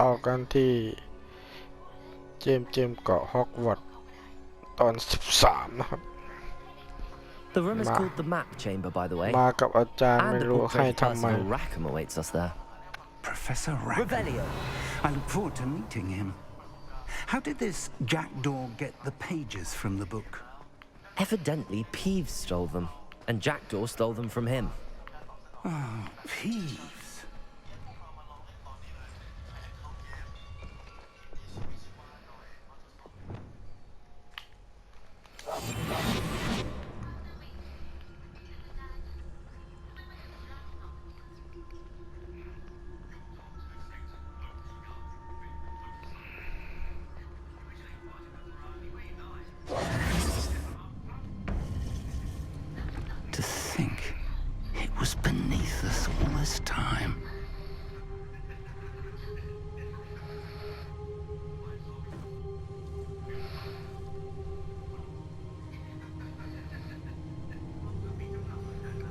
ต่อกันที่เจมเกาะฮอกวอตส์ตอน13นะครับ The room is called the Map Chamber, by the way. มากับอาจารย์ And ไม่ the รู้ portrait ให้ of ทำไม Percival Rackham awaits us there. Professor Rackham. Revelio. I look forward to meeting him. How did this jackdaw get the pages from the book? Evidently, Peeves stole them, and Jackdaw stole them from him. Oh, Peeves. To think it was beneath us all this time.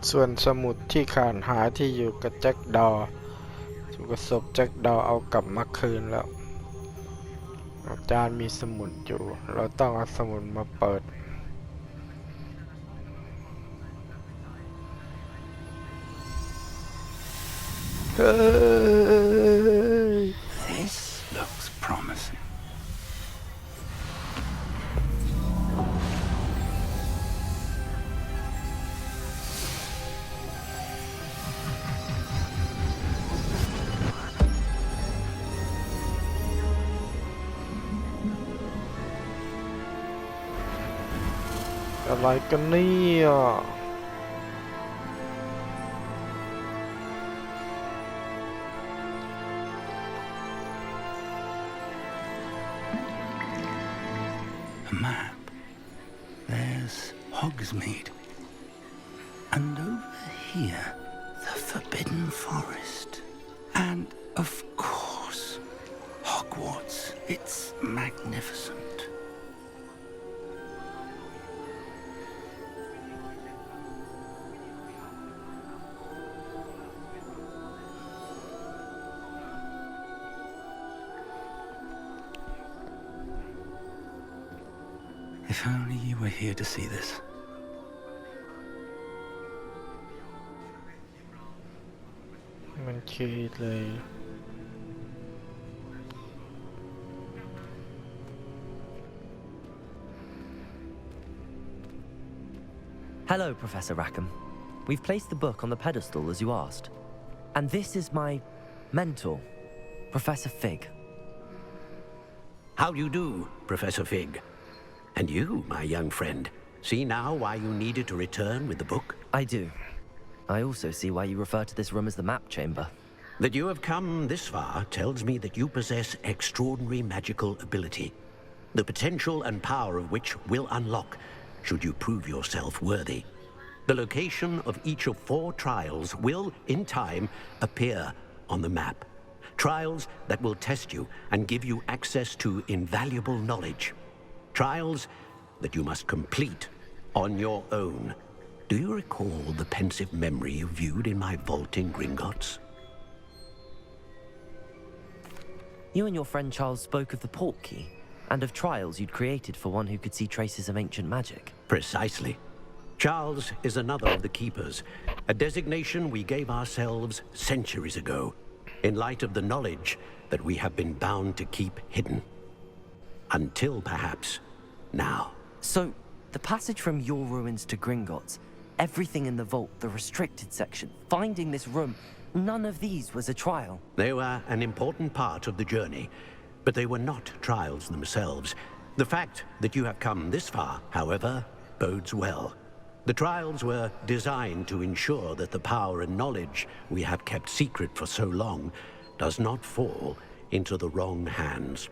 ส่วนสมุดที่ขาดหายที่อยู่กับแจ็คดอถูกกระสบแจ็คดอเอากลับมาคืนแล้วอาจารย์มีสมุดอยู่เราต้องเอาสมุดมาเปิดเฮ้ย This looks promising.อะไรกันเนี่ย A map. There's Hogsmeade. And over here, the Forbidden Forest. And, of course, Hogwarts. It's magnificent. If only you were here to see this. Hello, Professor Rackham. We've placed the book on the pedestal as you asked. And this is my mentor, Professor Fig. How do you do, Professor Fig? And you, my young friend, see now why you needed to return with the book? I do. I also see why you refer to this room as the Map Chamber. That you have come this far tells me that you possess extraordinary magical ability, the potential and power of which will unlock should you prove yourself worthy. The location of each of 4 trials will, in time, appear on the map. Trials that will test you and give you access to invaluable knowledge. Trials that you must complete on your own. Do you recall the pensive memory you viewed in my vault in Gringotts? You and your friend Charles spoke of the Portkey, and of trials you'd created for one who could see traces of ancient magic. Precisely. Charles is another of the Keepers, a designation we gave ourselves centuries ago, in light of the knowledge that we have been bound to keep hidden. Until, perhaps, now. So, the passage from your ruins to Gringotts, everything in the vault, the restricted section, finding this room, none of these was a trial. They were an important part of the journey, but they were not trials themselves. The fact that you have come this far, however, bodes well. The trials were designed to ensure that the power and knowledge we have kept secret for so long does not fall into the wrong hands.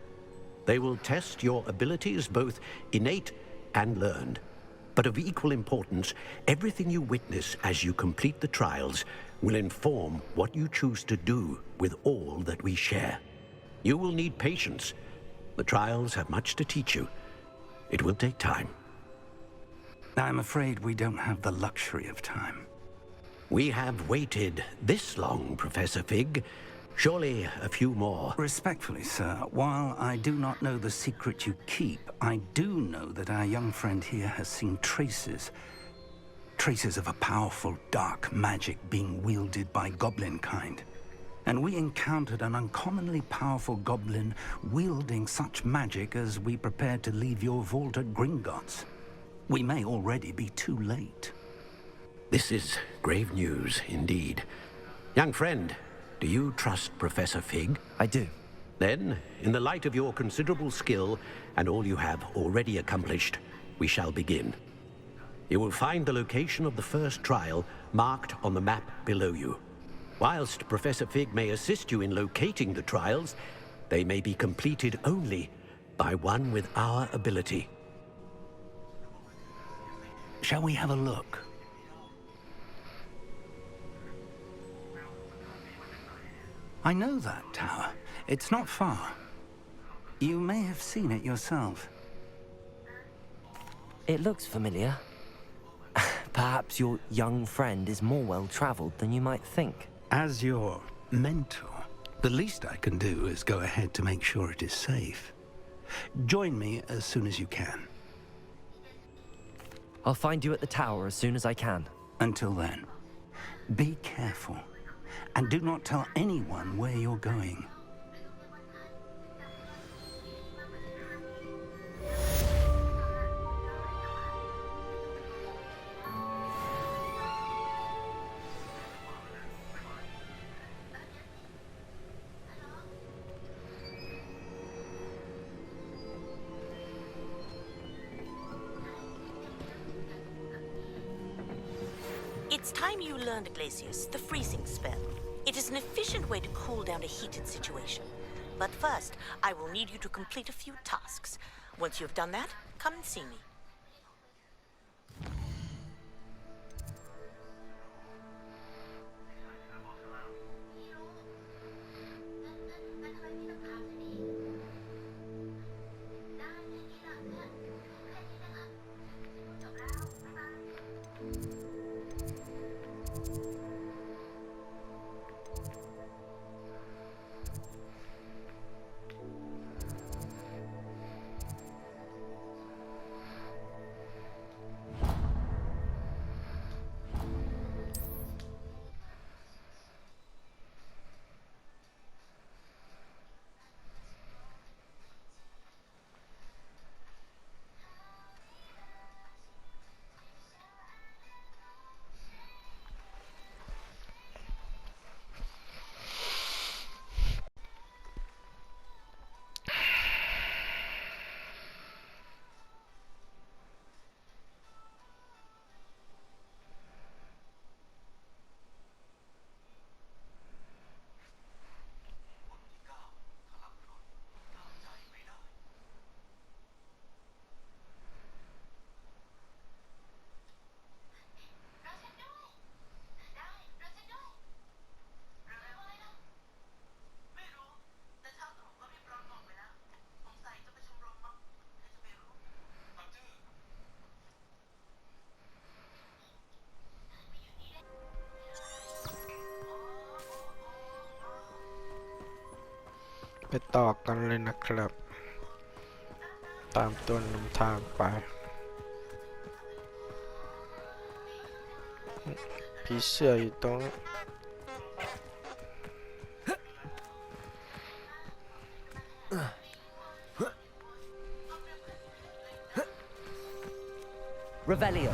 They will test your abilities, both innate and learned. But of equal importance, everything you witness as you complete the trials will inform what you choose to do with all that we share. You will need patience. The trials have much to teach you. It will take time. I'm afraid we don't have the luxury of time. We have waited this long, Professor Fig, Surely a few more. Respectfully, sir, while I do not know the secret you keep, I do know that our young friend here has seen traces of a powerful dark magic being wielded by goblin kind. And we encountered an uncommonly powerful goblin wielding such magic as we prepared to leave your vault at Gringotts. We may already be too late. This is grave news indeed. Young friend, do you trust Professor Fig? I do. Then, in the light of your considerable skill and all you have already accomplished, we shall begin. You will find the location of the first trial marked on the map below you. Whilst Professor Fig may assist you in locating the trials, they may be completed only by one with our ability. Shall we have a look? I know that tower. It's not far. You may have seen it yourself. It looks familiar. Perhaps your young friend is more well-traveled than you might think. As your mentor, the least I can do is go ahead to make sure it is safe. Join me as soon as you can. I'll find you at the tower as soon as I can. Until then, be careful, and do not tell anyone where you're going. It's time you learned, Glacius, the freezing spell. It is an efficient way to cool down a heated situation. But first, I will need you to complete a few tasks. Once you've done that, come and see me.ไปต่อกันเลยนะครับ ตามตัวนำทางไปผีเสื้ออยู่ตรงนี้ Revelio.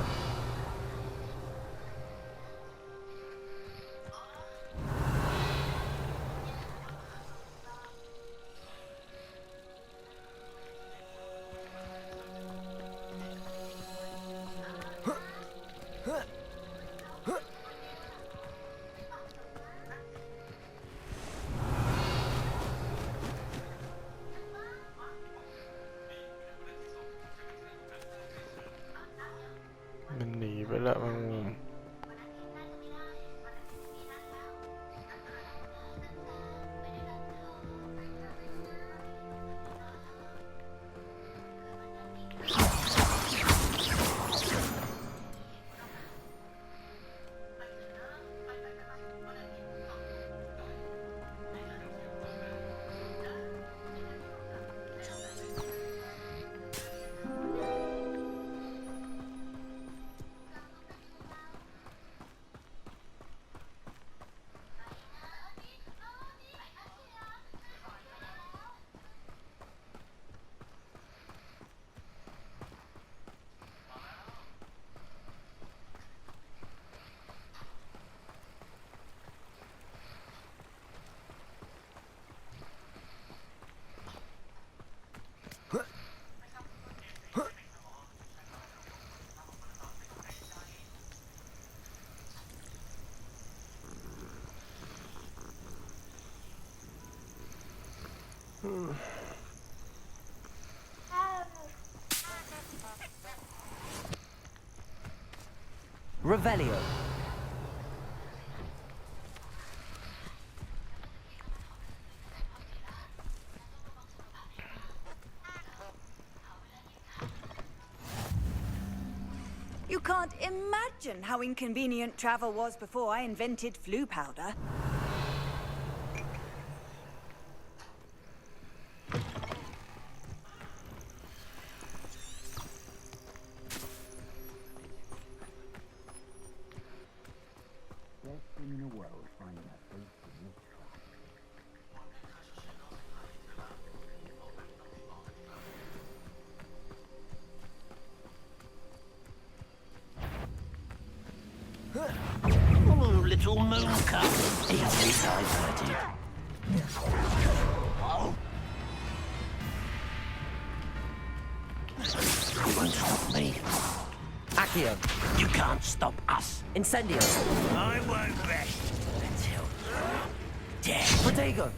Revelio. You can't imagine how inconvenient travel was before I invented flu powder. Oh, little moon cup. Easily diverted. You won't stop me. Accio. You can't stop us. Incendio. I won't rest until death. Protego.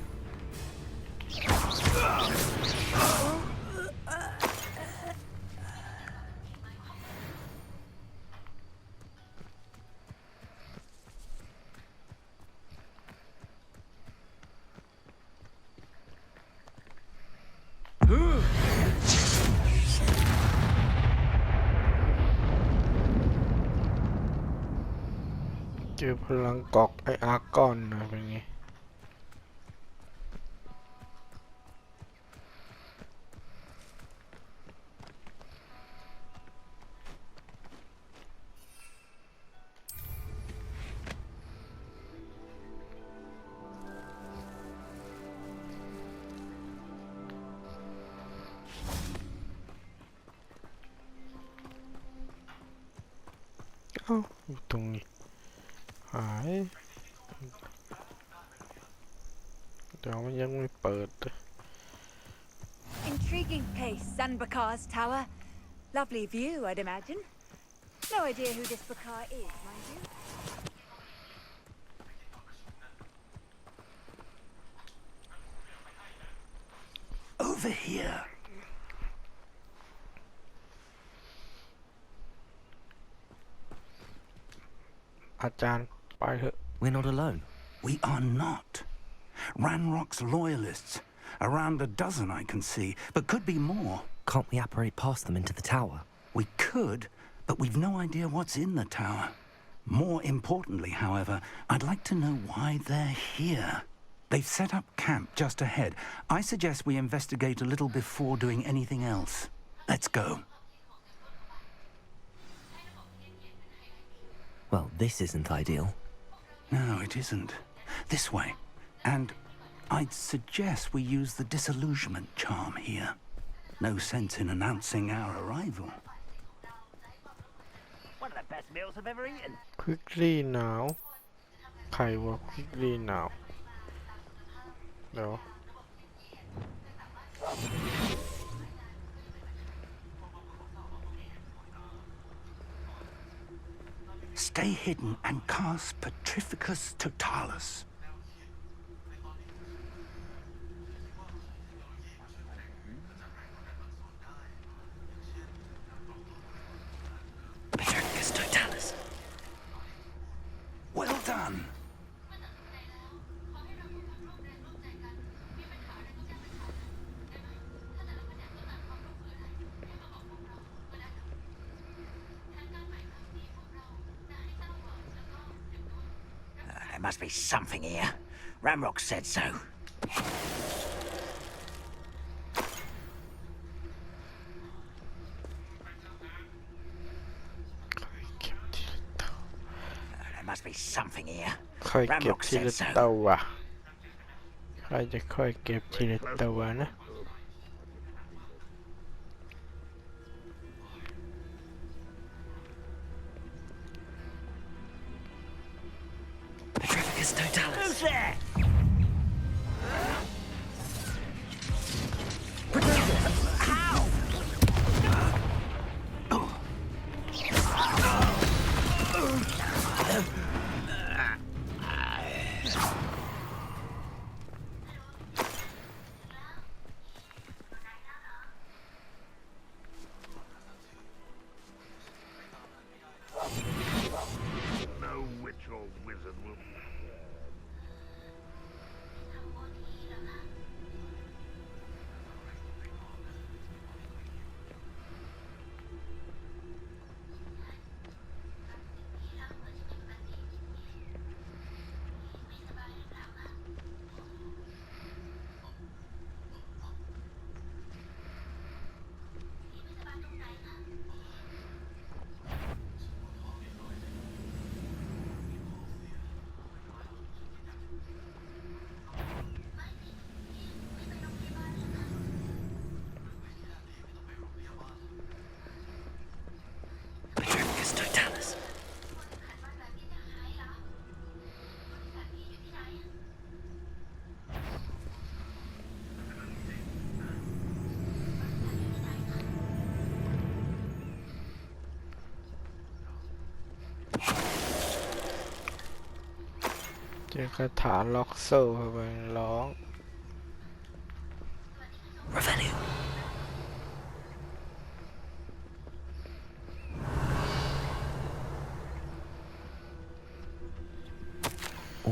เจอพลังกอกไออาร์กอนนะเป็นไงเอ้าอยู่ตรงนี้หายเดี๋ยวมันยังไม่เปิด Intriguing place, Zanbakar's tower. Lovely view, I'd imagine. No idea who this Bakar is, mind you. Over here. อาจารย์ไปเถอะ We're not alone. We are not. Ranrock's loyalists. Around a dozen I can see, but could be more. Can't we apparate past them into the tower? We could, but we've no idea what's in the tower. More importantly, however, I'd like to know why they're here. They've set up camp just ahead. I suggest we investigate a little before doing anything else. Let's go. Well, this isn't ideal. No, it isn't. This way. And I'd suggest we use the disillusionment charm here. No sense in announcing our arrival. One of the best meals I've ever eaten. Quickly now ใครว่า Quickly now เดี๋ยว Stay hidden and cast Petrificus Totalis. Petrificus Totalis. Well done. There must be something here. Ramrock said so. There must be something here. ค่อยเก็บ Ramrock ที said ละ so. ตัวใครจะค่อยเก็บทีละตัวนะ Petrificus Totalis. Who's there? เจอคาถาล็อกโซ่เข้าไปร้อง Revelio.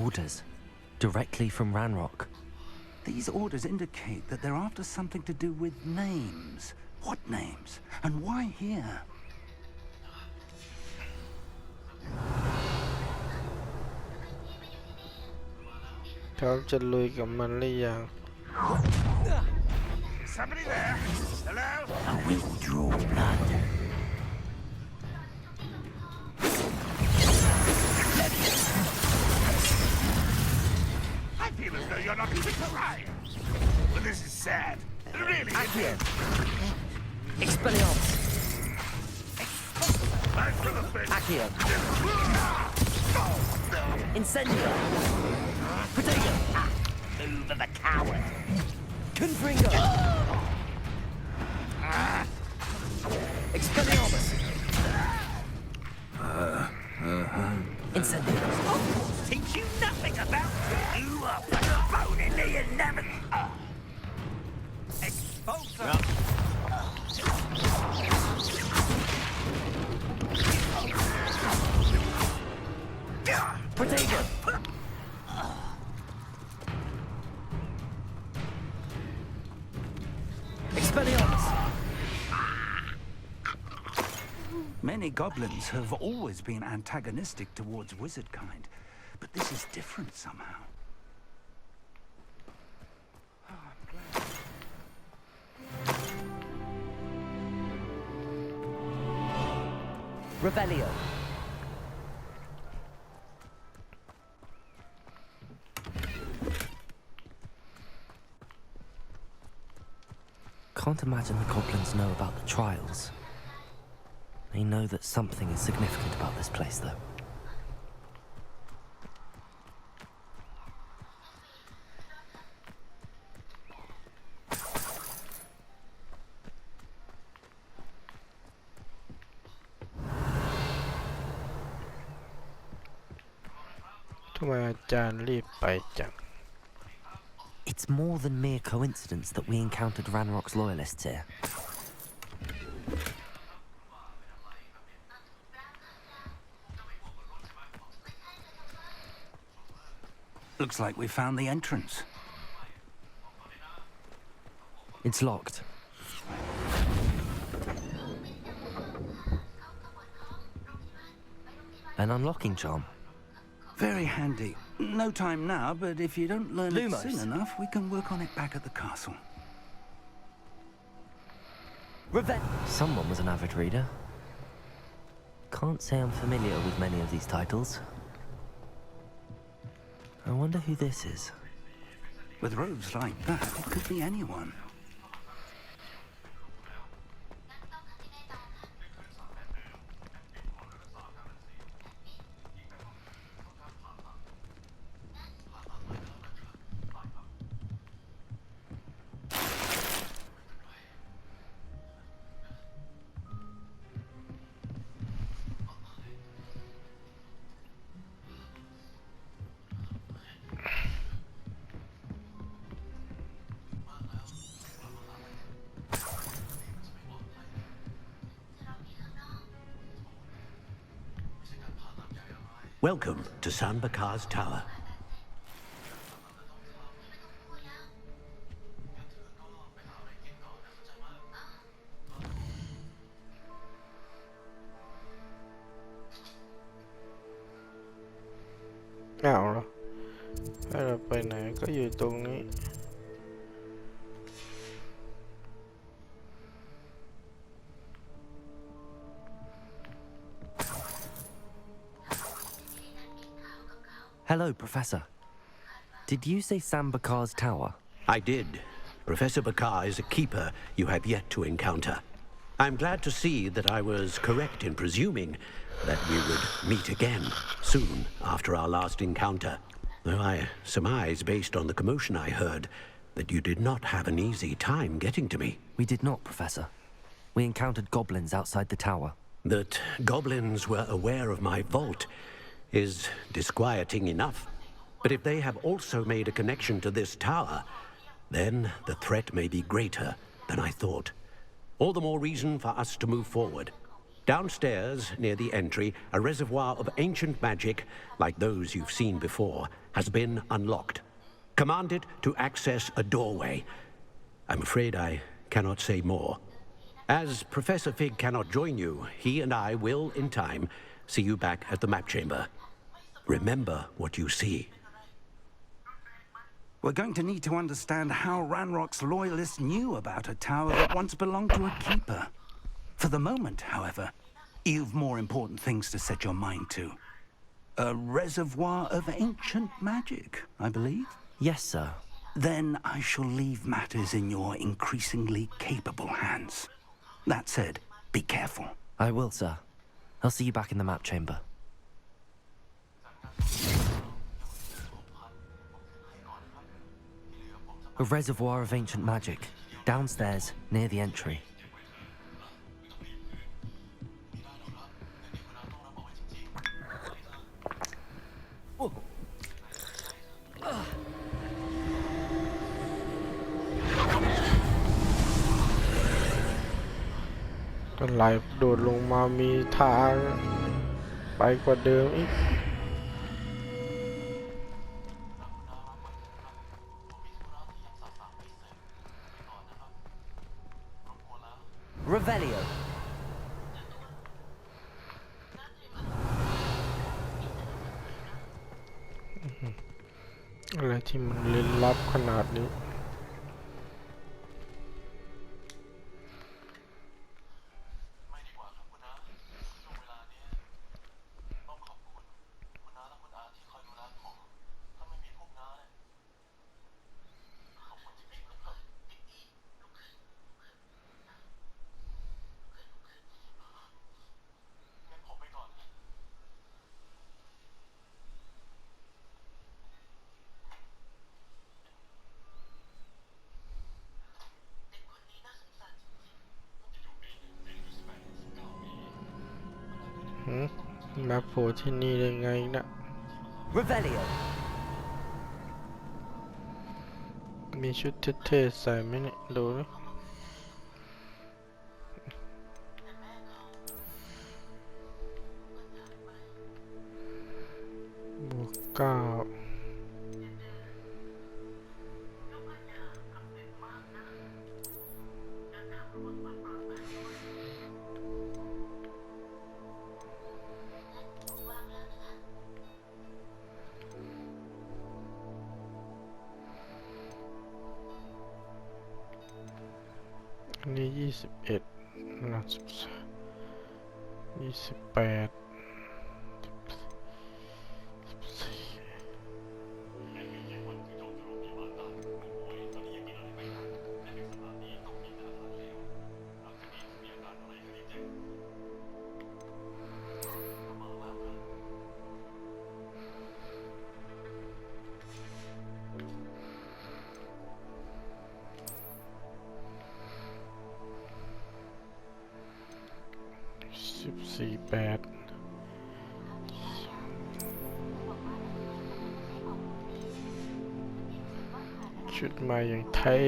Orders directly from Ranrock. These orders indicate that they're after something to do with names. What names? And why here? เขาจะลุยกับมันหรือยัง Somebody there? Hello? I will draw blood. I feel as though you're not even trying. Well, this is sad. Really. Accio. Expelliarmus. I'm full of faith. Accio. Incendio. Protego. Move of a coward. Confringo. Expelliarmus. Incendio. Teach you nothing about you up like a bone in the enamel. Expulsor. Protego. Expelliarmus. Many goblins have always been antagonistic towards wizard kind, but this is different somehow. Revelio. Can't imagine the goblins know about the trials. They know that something is significant about this place, though. It's more than mere coincidence that we encountered Ranrock's loyalists here. Looks like we found the entrance. It's locked. An unlocking charm. Very handy. No time now, but if you don't learn it Lumos. soon enough, we can work on it back at the castle. Someone was an avid reader. Can't say I'm familiar with many of these titles. I wonder who this is. With robes like that, it could be anyone. Welcome to San Bakar's Tower. Nào rồi. Hay là bên này có gì tuầnนี้ Hello, Professor. Did you say Sam Bakar's tower? I did. Professor Bakar is a keeper you have yet to encounter. I'm glad to see that I was correct in presuming that we would meet again soon after our last encounter. Though I surmise, based on the commotion I heard, that you did not have an easy time getting to me. We did not, Professor. We encountered goblins outside the tower. That goblins were aware of my vault is disquieting enough. But if they have also made a connection to this tower, then the threat may be greater than I thought. All the more reason for us to move forward. Downstairs, near the entry, a reservoir of ancient magic, like those you've seen before, has been unlocked. Command it to access a doorway. I'm afraid I cannot say more. As Professor Fig cannot join you, he and I will, in time, see you back at the map chamber. Remember what you see. We're going to need to understand how Ranrock's loyalists knew about a tower that once belonged to a keeper. For the moment, however, you've more important things to set your mind to. A reservoir of ancient magic, I believe? Yes, sir. Then I shall leave matters in your increasingly capable hands. That said, be careful. I will, sir. I'll see you back in the map chamber. A reservoir of ancient magic, downstairs, near the entry.ก็ไหลโดดลงมามีทางไปกว่าเดิมอีก Revelio. อะไรที่มันลึกลับขนาดนี้มาโผล่ที่นี่ได้ไงนะ Revelio. มีชุดเท่ๆใส่ไหมเนี่ยดูนะบวก9อันนี้21นะ288ชุดมาอย่างเท่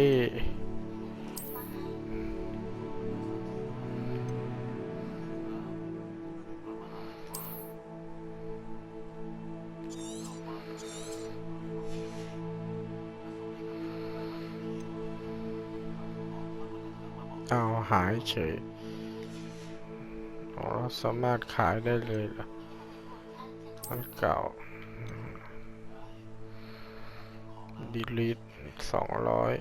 เอาหายเฉยเราสามารถขายได้เลยล่ะอันเก่า delete 200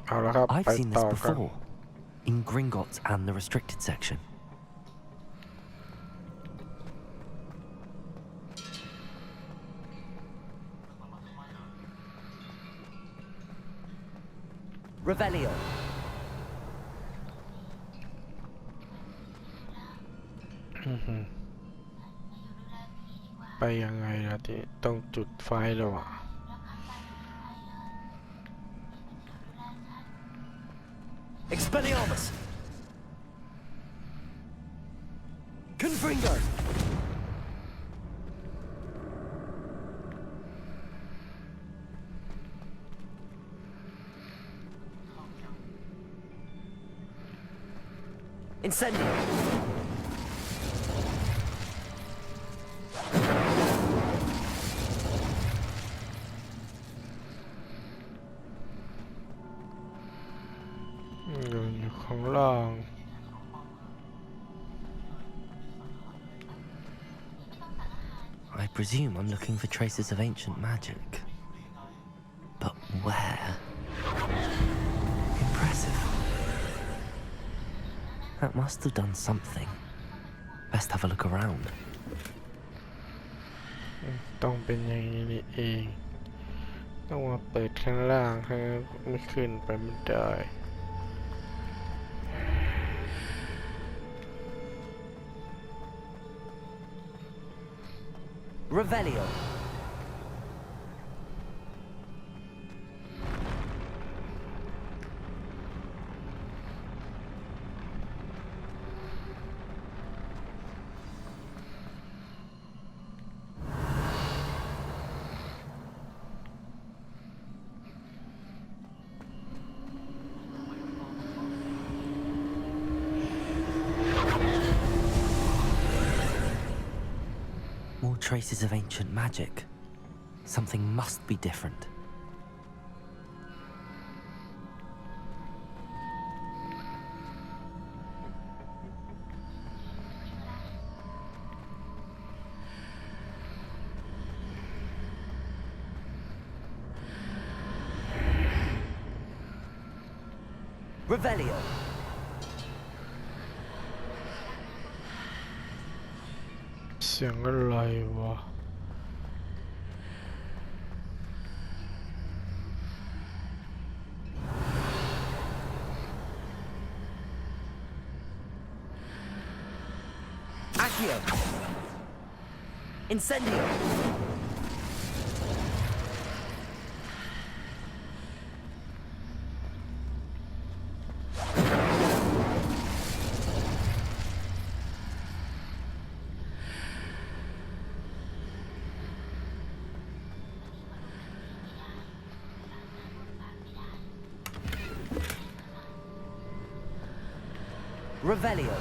เอาละครับ I've ไป seen ต่ this อกัน before, in Gringotts and the restricted section. Revelio. ไปยังไงล่ะที่ต้องจุดไฟแล้วอ่ะ Expelliarmus! Confringo! Incendio!อยู่ข้างล่าง I presume I'm looking for traces of ancient magic. But where? Impressive. That must have done something. Best have a look around. ต้องเป็นอย่างนี้นี่เอง ต้องมาเปิดข้างล่างให้ไม่ขึ้นไปไม่ได้ Revelio. More traces of ancient magic. Something must be different. Revelio. Xiangอะไรวะ Accio. Incendio. Revelio.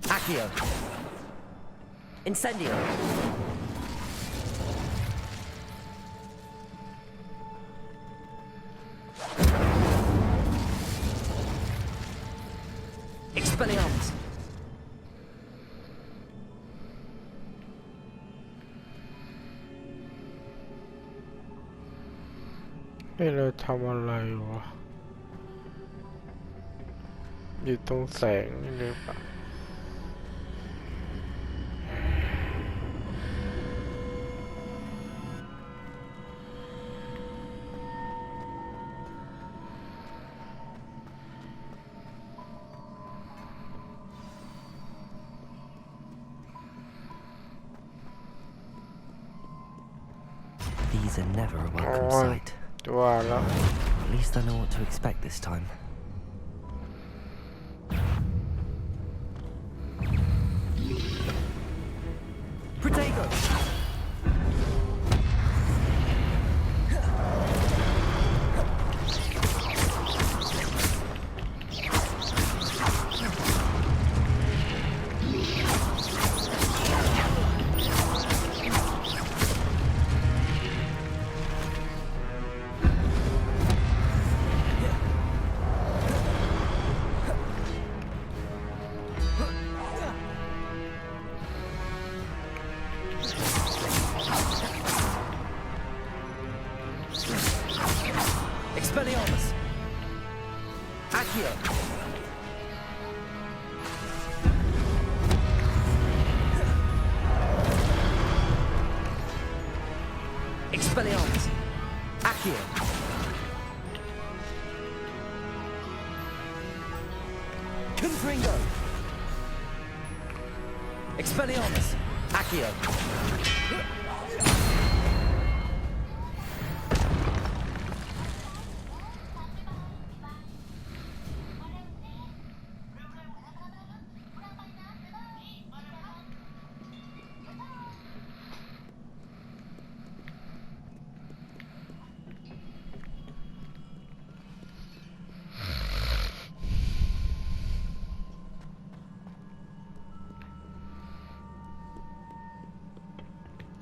Accio. Incendio. Expelliarmus. เราทำอะไรวะ อยู่ตรงแสงนี่หรือเปล่า These are never a welcome Oh. sight. ว่าแล้ว At least I know what to expect this time. Protego! Confringo! Expelliarmus! Accio!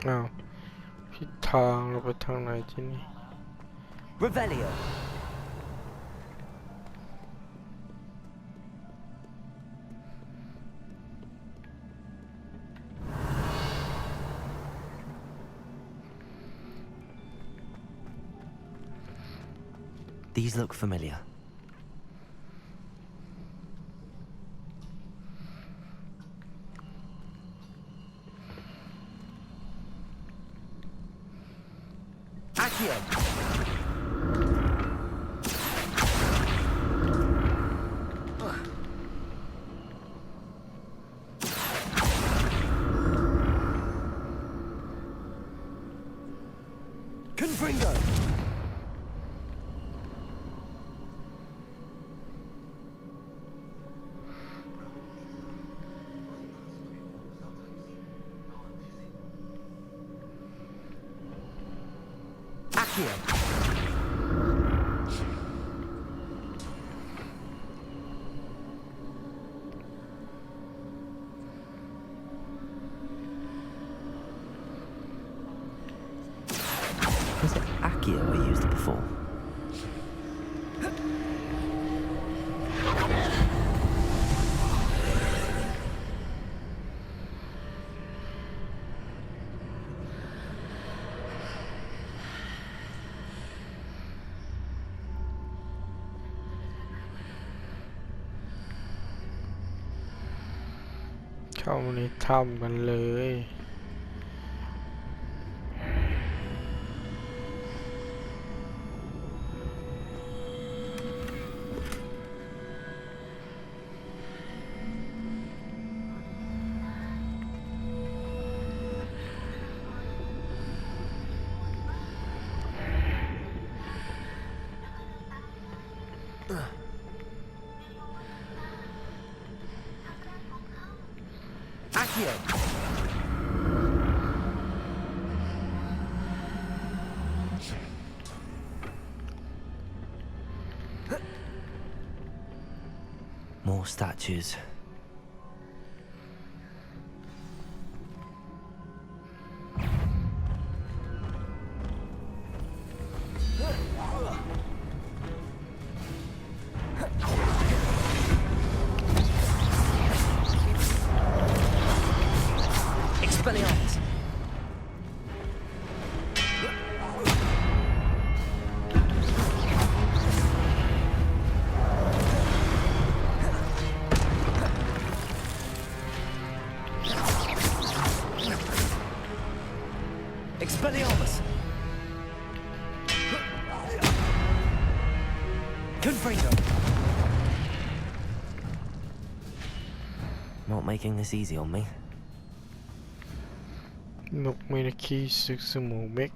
อ้าวผิดทางเราไปทางไหนที่นี่ Revelio! These look familiar. Accio! Confringo! Accio! Was it Accio I used before?เข้ามาในถ้ำกันเลย Accio! More statues. Expelliarmus! Expelliarmus! Confringo! Not making this easy on me. นกไม่ได้ขี้ซึกสมูเม็ก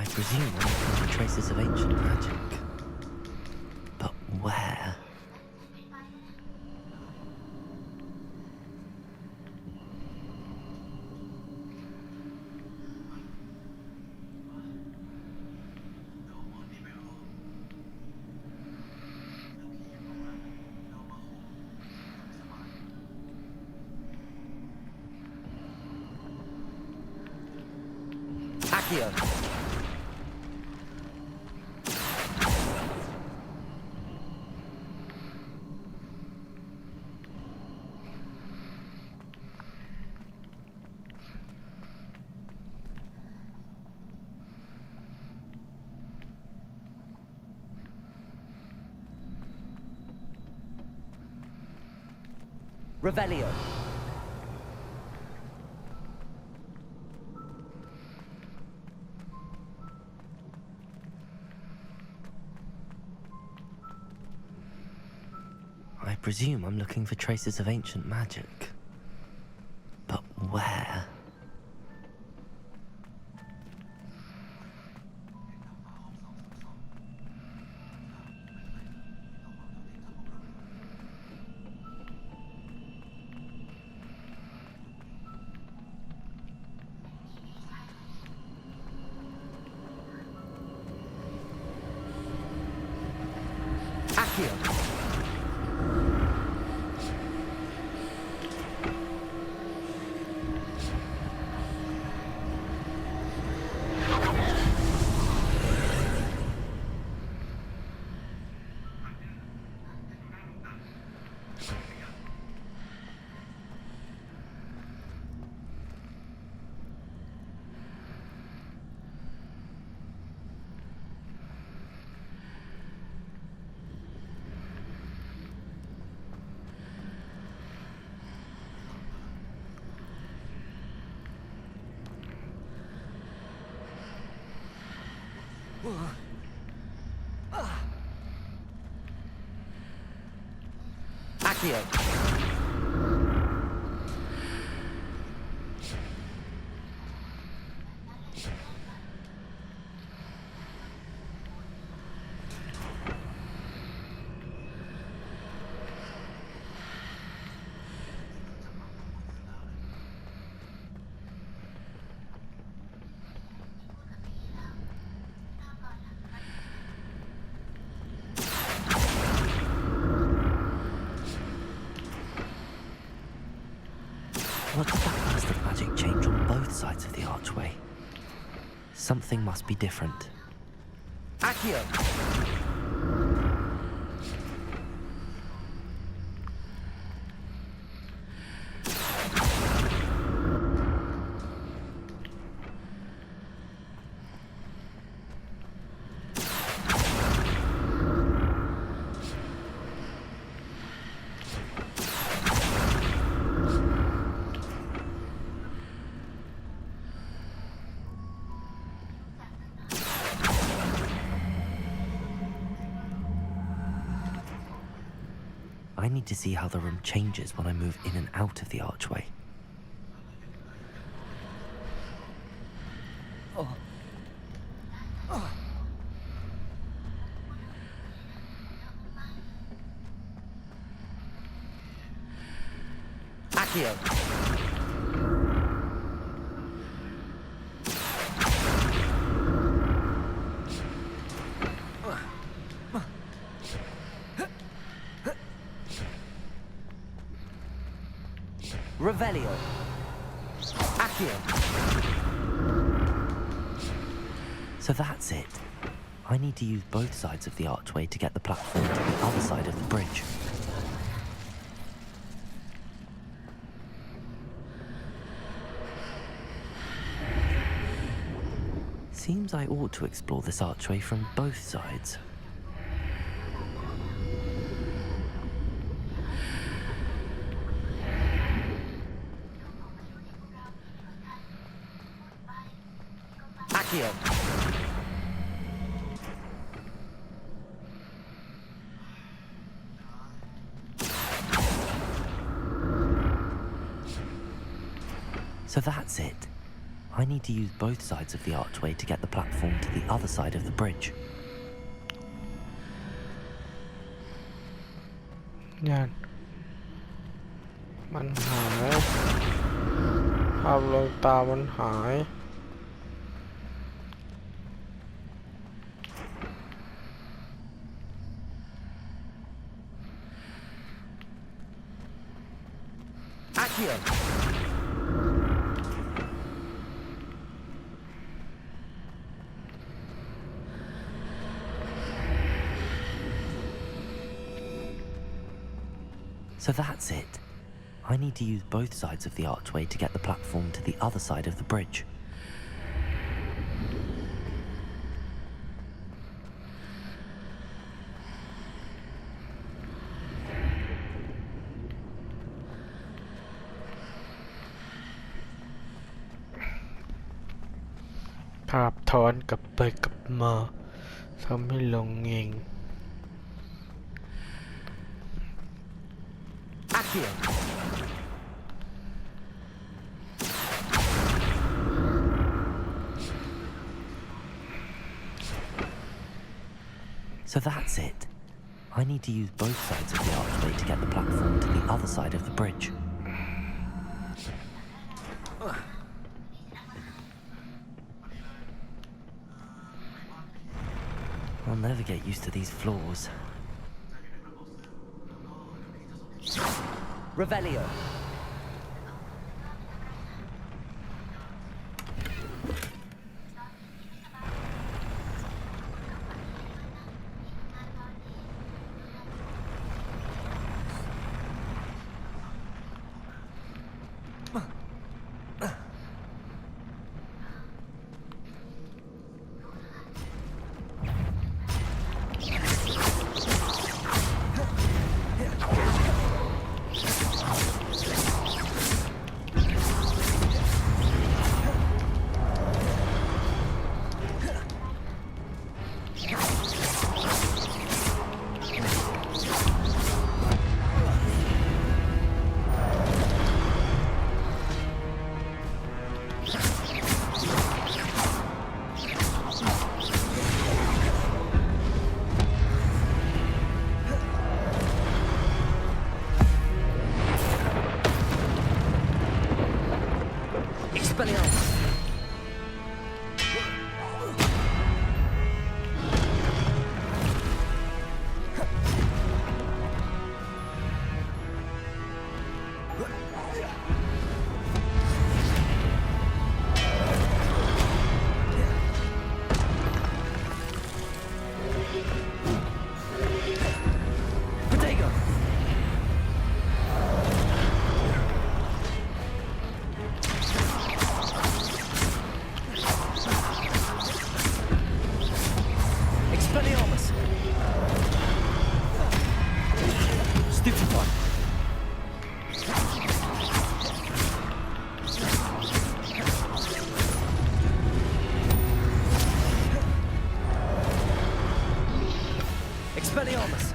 I presume I'm looking for traces of ancient magic. But where? Accio! Revelio! presume I'm looking for traces of ancient magic. But where? Accio! Accio! What did that burst of magic change on both sides of the archway? Something must be different. Accio! I need to see how the room changes when I move in and out of the archway. Accio! Revelio. Accio. So that's it. I need to use both sides of the archway to get the platform to the other side of the bridge. Seems I ought to explore this archway from both sides. Accio! So that's it. I need to use both sides of the archway to get the platform to the other side of the bridge. เนี่ยมันหายภาพลวงตามันหาย Accio! So that's it. I need to use both sides of the archway to get the platform to the other side of the bridge.ภาพถอนกลับไปกลับมาทำให้ลงเงง Accio. So that's it. I need to use both sides of the archway to get the platform to the other side of the bridge. I'll never get used to these floors. Revelio. Expelliarmus. Protego. Expelliarmus. Stupefy. Expelliarmus.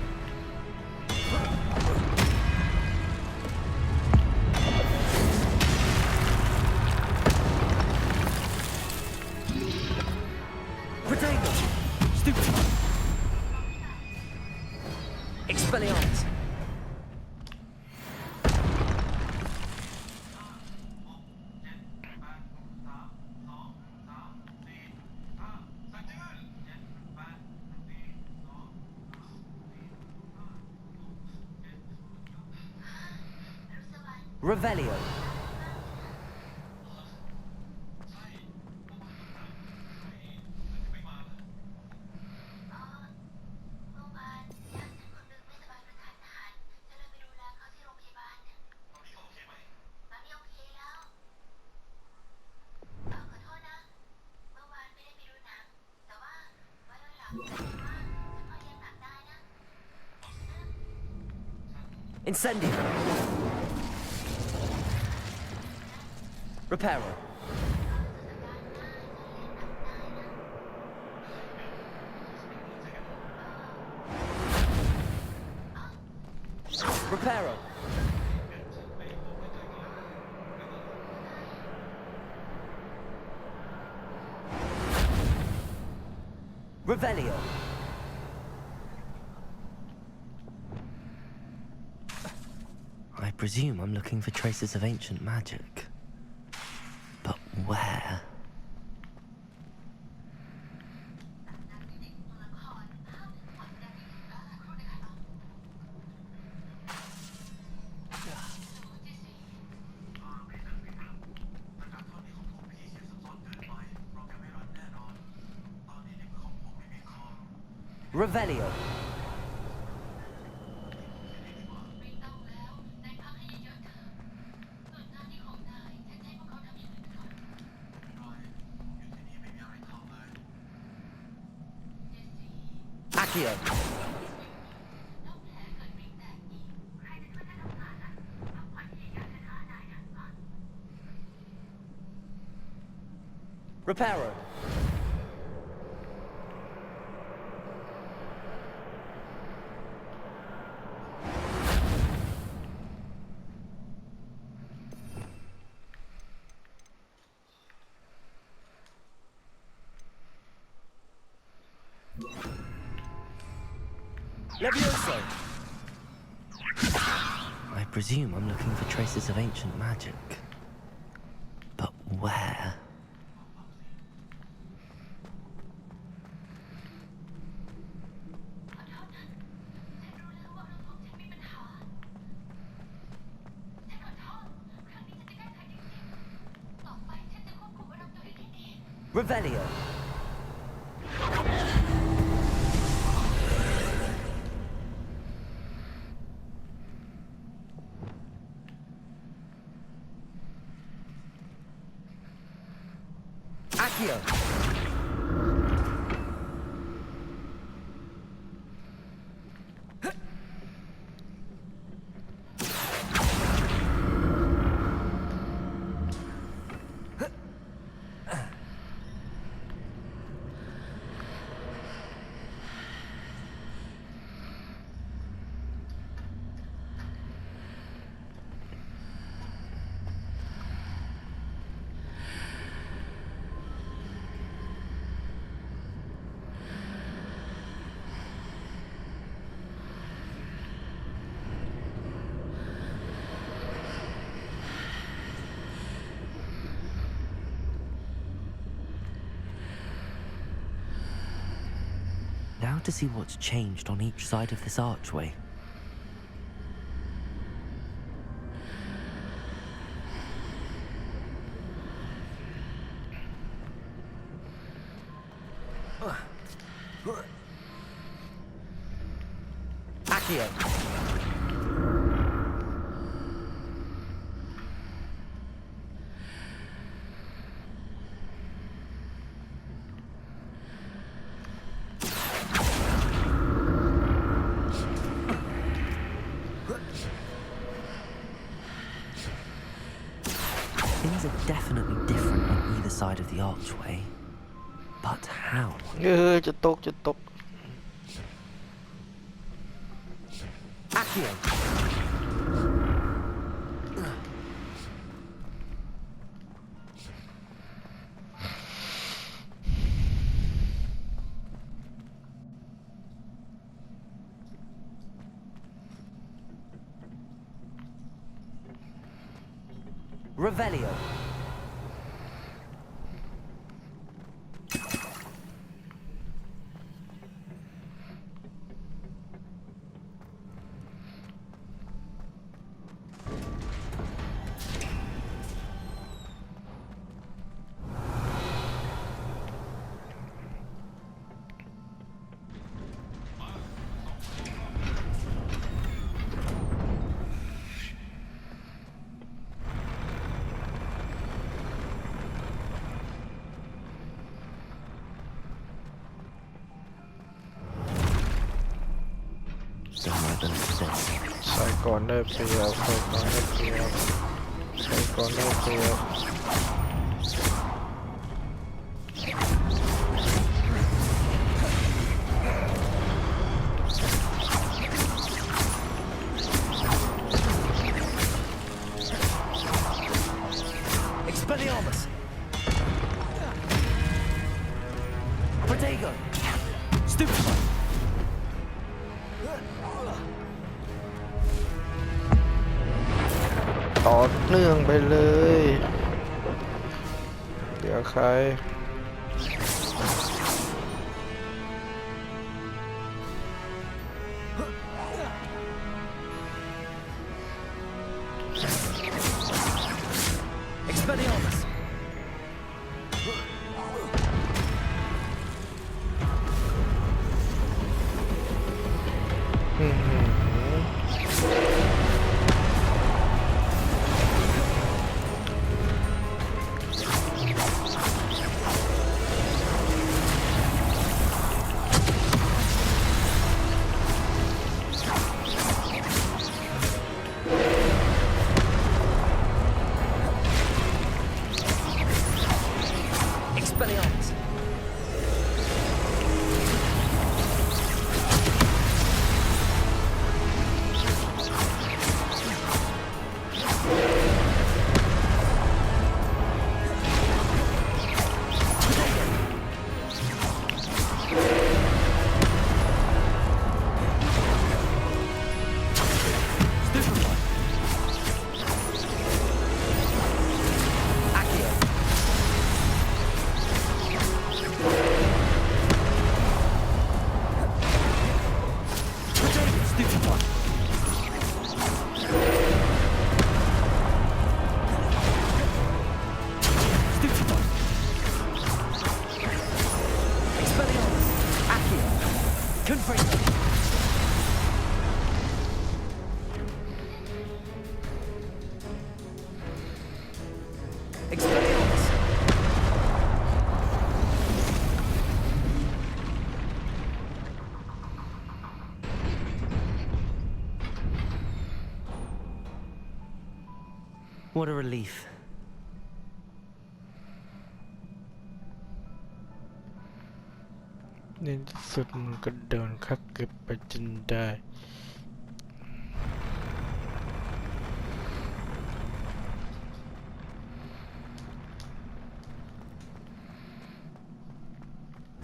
Protego. Stupefy. Expelliarmus. Revelio. Incendio. Reparo. Reparo. Revelio. I presume I'm looking for traces of ancient magic. But where? Revelio. Accio. Reparo. Levioso! I presume I'm looking for traces of ancient magic. But where? Revelio. Accio. Now to see what's changed on each side of this archway. Accio. Things are definitely different on either side of the archway. But how? จะตก Accio. Revelio. Somewhere below this. ใส่ก่อนได้เปรียบใส่ก่อนได้เปรียบใส่ก่อนได้เปรียบ Expelliarmus. Protego. Stupefy. ต่อเนื่องไปเลยเหลือใคร Expelliarmus. Confringo. Expelliarmus. What a relief. ในที่สุดมันก็เดินคักเก็บไปจนได้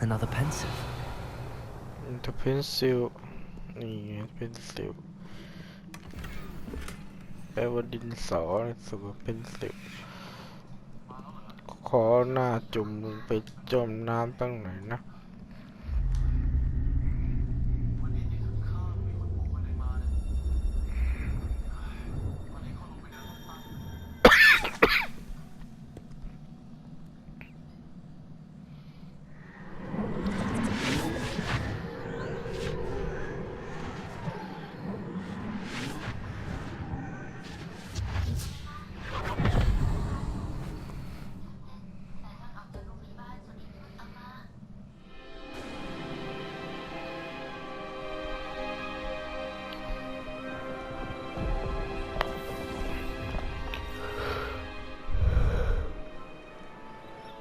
Another pencil. ถ้าเพนซิลนี่ไงเพนซิลแปลว่าดินสอสุกเพนซิลขอหน้าจุ่มลงไปจมน้ำตั้งไหนนะ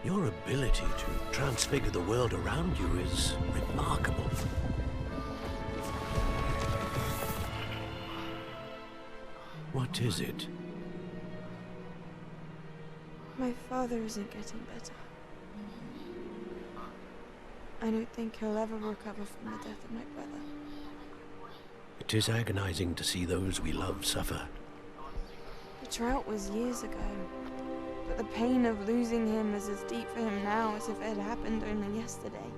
Your ability to transfigure the world around you is remarkable. What is it? My father isn't getting better. I don't think he'll ever recover from the death of my brother. It is agonizing to see those we love suffer. The drought was years ago, but the pain of losing him is as deep for him now as if it had happened only yesterday.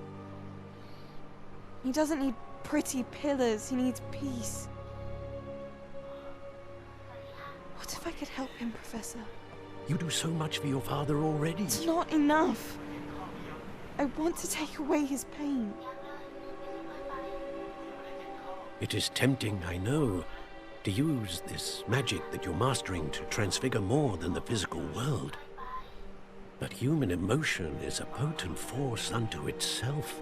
He doesn't need pretty pillars, he needs peace. What if I could help him, Professor? You do so much for your father already. It's not enough. I want to take away his pain. It is tempting, I know, to use this magic that you're mastering to transfigure more than the physical world. But human emotion is a potent force unto itself.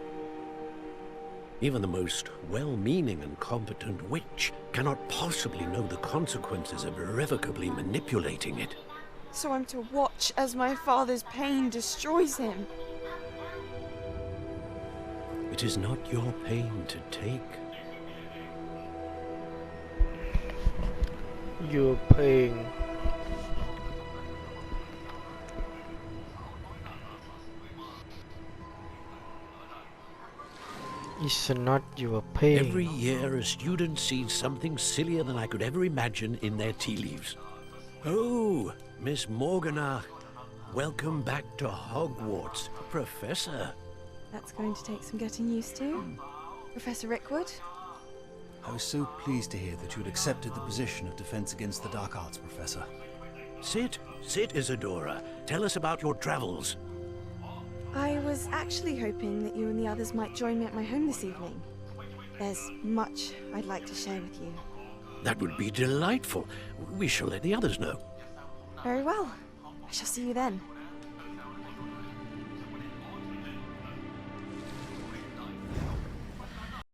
Even the most well-meaning and competent witch cannot possibly know the consequences of irrevocably manipulating it. So I'm to watch as my father's pain destroys him. It is not your pain to take. You're paying. It's not your pain. Every year a student sees something sillier than I could ever imagine in their tea leaves. Oh, Miss Morganach, welcome back to Hogwarts, Professor. That's going to take some getting used to. Professor Rickwood? I was so pleased to hear that you had accepted the position of Defense Against the Dark Arts, Professor. Sit, Isadora. Tell us about your travels. I was actually hoping that you and the others might join me at my home this evening. There's much I'd like to share with you. That would be delightful. We shall let the others know. Very well. I shall see you then.